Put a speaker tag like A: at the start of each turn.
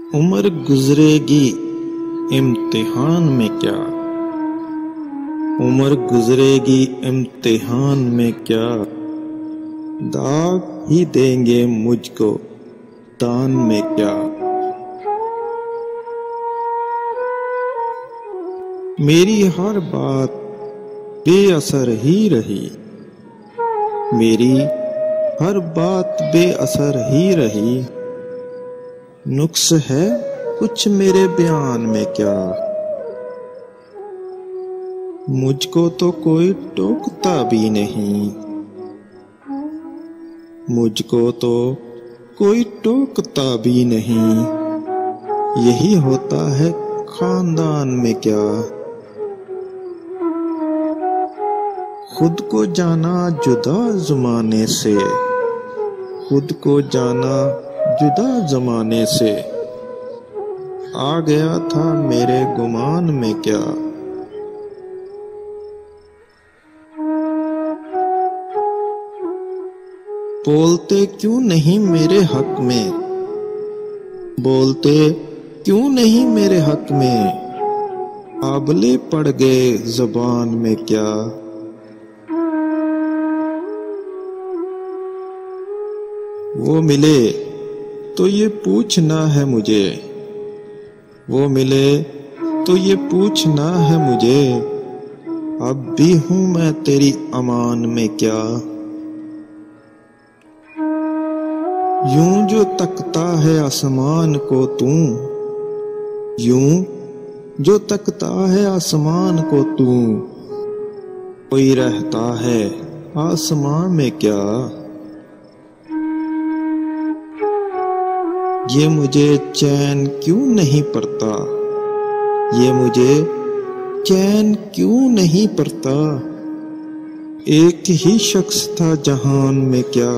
A: उम्र गुजरेगी इम्तिहान में क्या, उम्र गुजरेगी इम्तिहान में क्या, दाग ही देंगे मुझको दान में क्या। मेरी हर बात बेअसर ही रही, मेरी हर बात बेअसर ही रही। नुक्स है कुछ मेरे बयान में क्या, मुझको तो कोई टोकता भी नहीं, मुझको तो कोई टोकता भी नहीं। यही होता है खानदान में क्या। खुद को जाना जुदा ज़माने से, खुद को जाना जुदा ज़माने से, आ गया था मेरे गुमान में क्या। बोलते क्यों नहीं मेरे हक में, बोलते क्यों नहीं मेरे हक में, आबले पड़ गए ज़बान में क्या। वो मिले तो ये पूछना है मुझे, वो मिले तो ये पूछना है मुझे, अब भी हूँ मैं तेरी अमान में क्या। यूं जो तकता है आसमान को तू, यूं जो तकता है आसमान को तू, कोई रहता है आसमान में क्या। ये मुझे चैन क्यों नहीं पड़ता, ये मुझे चैन क्यों नहीं पड़ता। एक ही शख्स था जहान में क्या।